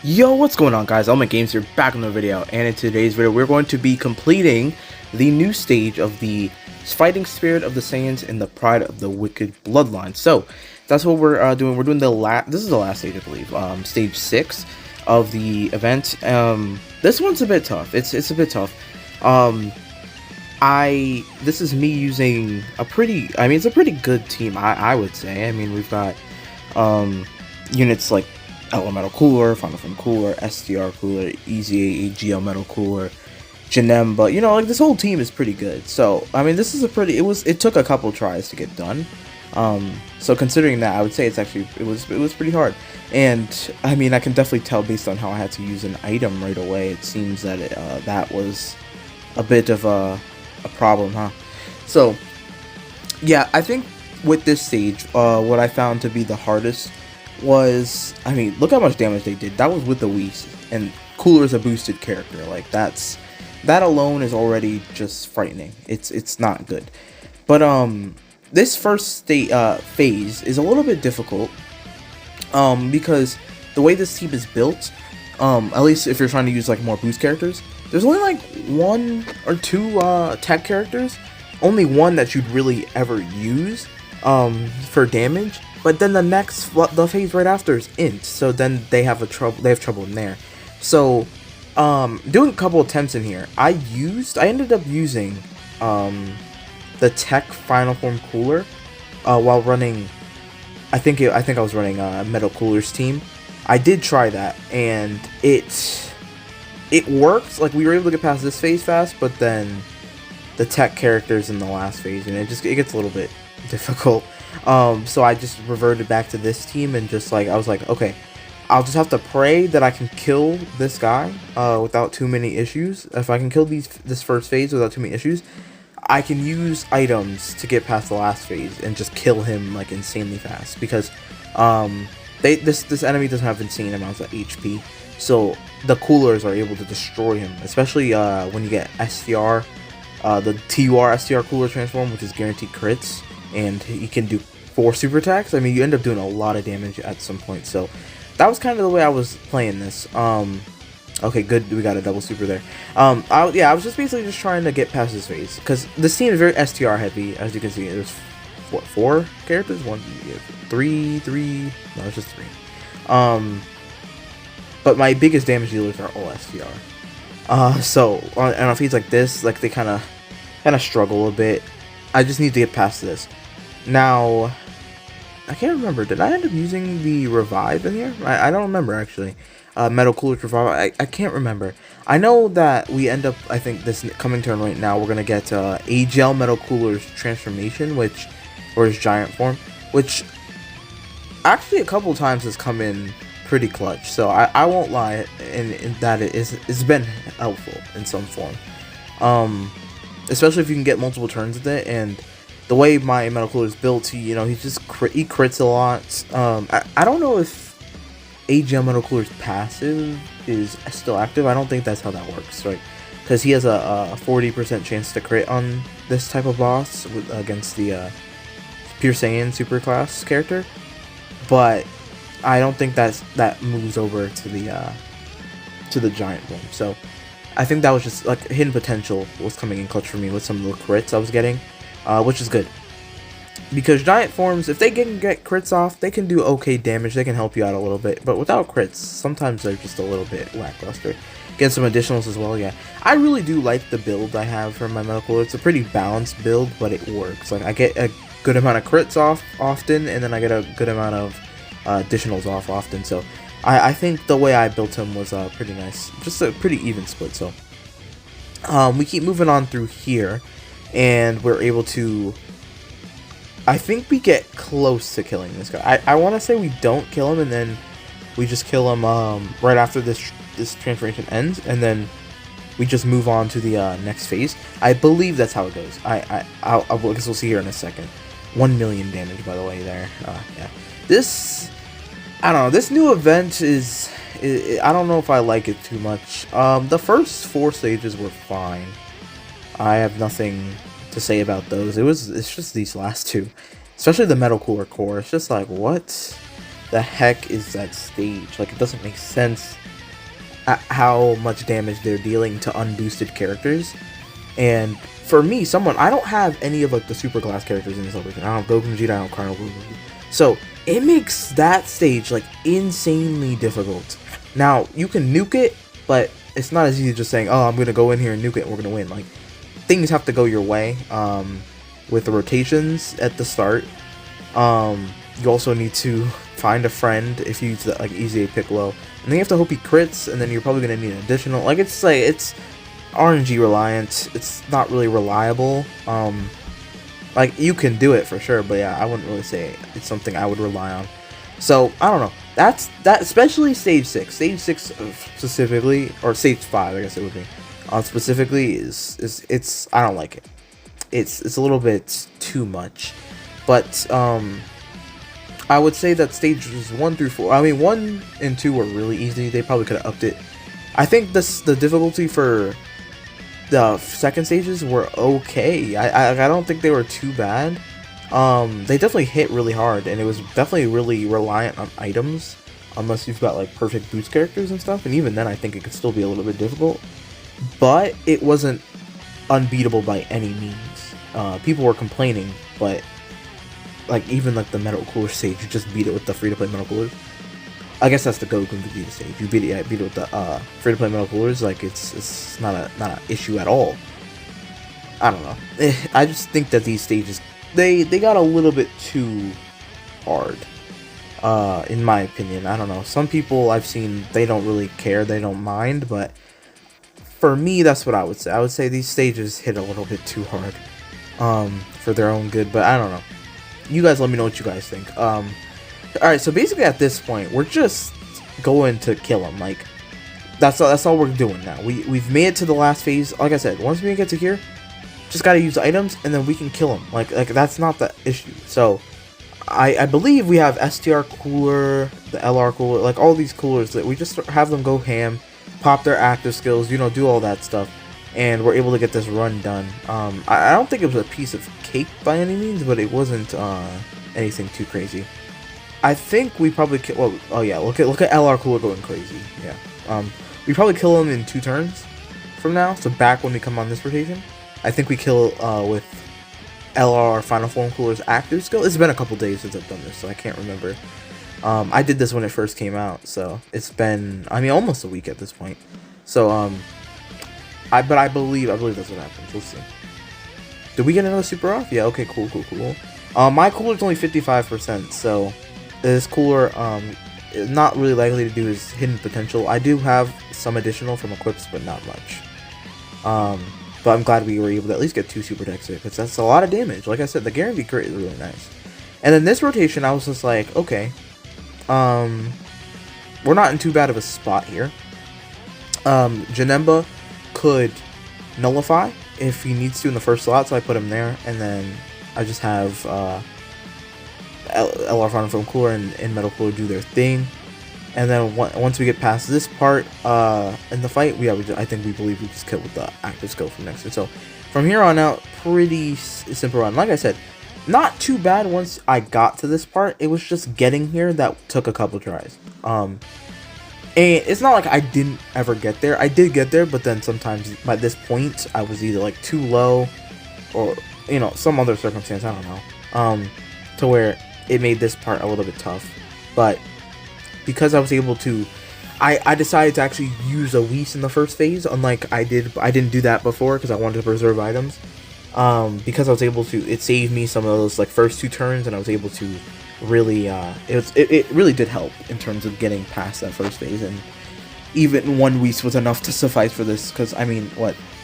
Yo, what's going on, guys? Element Games here, back in the video, and in today's video we're going to be completing the new stage of the Fighting Spirit of the Saiyans and the Pride of the Wicked Bloodline. So that's what we're doing. We're doing this is the last stage, I believe, stage 6 of the event. This one's a bit tough. It's a bit tough. This is me using it's a pretty good team, I would say. I mean, we've got units like Elemental Cooler, Final Form Cooler, SDR Cooler, Easy AGL Metal Cooler, Janem, but you know, like, this whole team is pretty good. So I mean, this is it took a couple tries to get done. So considering that, I would say it was pretty hard. And I mean, I can definitely tell based on how I had to use an item right away. It seems that that was a bit of a problem, huh? So yeah, I think with this stage, what I found to be the hardest was, I mean, look how much damage they did. That was with the Whis, and Cooler is a boosted character. Like, that alone is already just frightening. It's not good. But this first phase is a little bit difficult, because the way this team is built, at least if you're trying to use like more boost characters, there's only like 1 or 2 tech characters, only one that you'd really ever use for damage. But then the phase right after is int, so then they have trouble in there. So doing a couple attempts in here, I ended up using the tech Final Form Cooler while running. I think I was running Metal Cooler's team. I did try that, and it worked. Like, we were able to get past this phase fast, but then the tech characters in the last phase, and it gets a little bit difficult. So I just reverted back to this team, and just like, I was like, okay, I'll just have to pray that I can kill this guy without too many issues. If I can kill this first phase without too many issues, I can use items to get past the last phase and just kill him like insanely fast, because this enemy doesn't have insane amounts of HP, so the coolers are able to destroy him, especially when you get STR, the TUR STR cooler transform, which is guaranteed crits, and he can do 4 super attacks. I mean, you end up doing a lot of damage at some point. So that was kind of the way I was playing this. Okay, good, we got a double super there. I was just basically just trying to get past this phase, because this team is very STR heavy. As you can see, there's what, 4 characters? 1, 3, no, it's just 3. But my biggest damage dealers are all STR. So on a phase like this, like, they kind of struggle a bit. I just need to get past this. Now, I can't remember. Did I end up using the revive in here? I don't remember, actually. Metal Cooler's revive. I can't remember. I know that we end up, I think this coming turn right now, we're going to get AGL Metal Cooler's transformation, or his giant form, which actually a couple times has come in pretty clutch. So I won't lie in that it's been helpful in some form. Especially if you can get multiple turns with it, and the way my Metal Cooler is built, he crits a lot. I don't know if AGM Metal Cooler's passive is still active. I don't think that's how that works, right? Because he has a 40% chance to crit on this type of boss against the Pure Saiyan Superclass character, but I don't think that moves over to the giant form. So I think that was just like hidden potential was coming in clutch for me with some of the crits I was getting, which is good, because giant forms, if they can get crits off, they can do okay damage. They can help you out a little bit, but without crits, sometimes they're just a little bit lackluster. Get some additionals as well. Yeah, I really do like the build I have for my Metal Cooler. It's a pretty balanced build, but it works. Like, I get a good amount of crits off often, and then I get a good amount of additionals off often. So I think the way I built him was pretty nice. Just a pretty even split. So we keep moving on through here, and we're able to, I think we get close to killing this guy. I want to say we don't kill him, and then we just kill him right after this transformation ends, and then we just move on to the next phase. I believe that's how it goes. I guess we'll see here in a second. 1 million damage, by the way, there. Yeah. This, I don't know, this new event is, I don't know if I like it too much. The first 4 stages were fine. I have nothing to say about those. It's just these last 2, especially the Metal Cooler core. It's just like, what? the heck is that stage? Like, it doesn't make sense at how much damage they're dealing to unboosted characters. And for me, I don't have any of like the super class characters in this version. I don't have Goku, Vegeta, I don't have Carl. So it makes that stage like insanely difficult. Now you can nuke it, but it's not as easy as just saying, "Oh, I'm gonna go in here and nuke it, and we're gonna win." Like, things have to go your way. With the rotations at the start, you also need to find a friend if you use the, like, Easy A Piccolo, and then you have to hope he crits, and then you're probably gonna need an additional. Like, it's RNG reliant. It's not really reliable. Like, you can do it for sure, but yeah, I wouldn't really say it's something I would rely on. So I don't know. That, especially stage 6. Stage 6 specifically, or stage 5, I guess it would be. Specifically it's I don't like it. It's a little bit too much. But I would say that stages 1 through 4, I mean 1 and 2 were really easy. They probably could have upped it. I think the difficulty for the second stages were okay. I don't think they were too bad. They definitely hit really hard, and it was definitely really reliant on items, unless you've got like perfect boost characters and stuff, and even then I think it could still be a little bit difficult. But it wasn't unbeatable by any means. People were complaining, but like even like the Metal Cooler stage, you just beat it with the free-to-play Metal Coolers. I guess that's the Goku and Vegeta stage. You beat it with the free-to-play Metal Coolers. Like, it's not an issue at all. I don't know. I just think that these stages, they got a little bit too hard, in my opinion. I don't know. Some people I've seen, they don't really care. They don't mind. But for me, that's what I would say. I would say these stages hit a little bit too hard, for their own good. But I don't know. You guys let me know what you guys think. Alright, so basically at this point, we're just going to kill him. Like, that's all we're doing now. We've made it to the last phase. Like I said, once we get to here, just gotta use items, and then we can kill him. Like that's not the issue. So, I believe we have STR Cooler, the LR Cooler, like all these coolers that we just have them go ham, pop their active skills, do all that stuff, and we're able to get this run done. I don't think it was a piece of cake by any means, but it wasn't anything too crazy. I think we probably well, oh yeah, look at LR Cooler going crazy. Yeah. We probably kill him in 2 turns from now. So back when we come on this rotation, I think we kill with LR Final Form Cooler's active skill. It's been a couple days since I've done this, so I can't remember. I did this when it first came out, so it's been, I mean, almost a week at this point. So I believe that's what happens. Let's see. Did we get another super off? Yeah. Okay. Cool. My cooler's only 55%, so this cooler is not really likely to do his hidden potential. I do have some additional from equips, but not much. But I'm glad we were able to at least get 2 super decks here, because that's a lot of damage. Like I said, the guarantee crit is really nice. And then this rotation, I was just like, okay, we're not in too bad of a spot here. Janemba could nullify if he needs to in the first slot, so I put him there, and then I just have LR Final Form Cooler and Metal Cooler do their thing, and then once we get past this part in the fight, I think we believe we just kill with the active skill from next to. So from here on out, pretty simple run. Like I said, not too bad once I got to this part. It was just getting here that took a couple tries. And it's not like I didn't ever get there. I did get there, but then sometimes by this point I was either like too low, or some other circumstance, I don't know, to where it made this part a little bit tough. But because I was able to, I decided to actually use a Whis in the first phase, unlike I didn't do that before because I wanted to preserve items. Because I was able to, it saved me some of those like first 2 turns, and I was able to really, it really did help in terms of getting past that first phase. And even 1 Whis was enough to suffice for this, because I mean,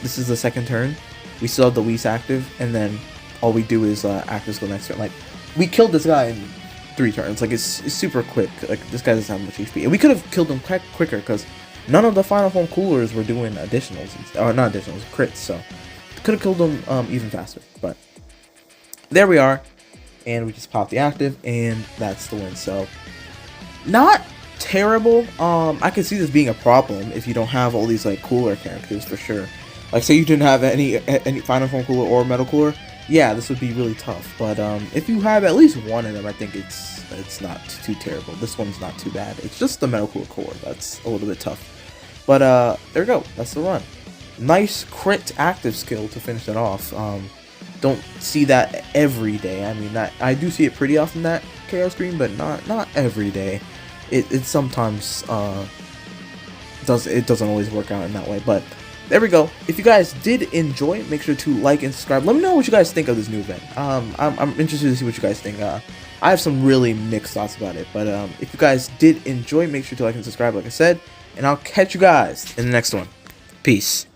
this is the second turn, we still have the Whis active, and then all we do is active skill next turn. Like, we killed this guy in 3 turns. Like, it's super quick. Like, this guy doesn't have much HP, and we could have killed him quicker because none of the Final Form Coolers were doing additionals, or not additionals, crits. So could have killed him even faster. But there we are, and we just popped the active, and that's the win. So not terrible. I can see this being a problem if you don't have all these like cooler characters, for sure. Like, say you didn't have any Final Form Cooler or Metal Cooler, yeah, this would be really tough. But if you have at least one of them, I think it's not too terrible. This one's not too bad. It's just the Metal Cooler core that's a little bit tough. But there we go. That's the run. Nice crit active skill to finish it off. Don't see that every day. I mean, that I do see it pretty often, that Chaos Green, but not every day. It sometimes doesn't always work out in that way. But there we go. If you guys did enjoy, make sure to like and subscribe. Let me know what you guys think of this new event. I'm interested to see what you guys think. I have some really mixed thoughts about it. But if you guys did enjoy, make sure to like and subscribe, like I said. And I'll catch you guys in the next one. Peace.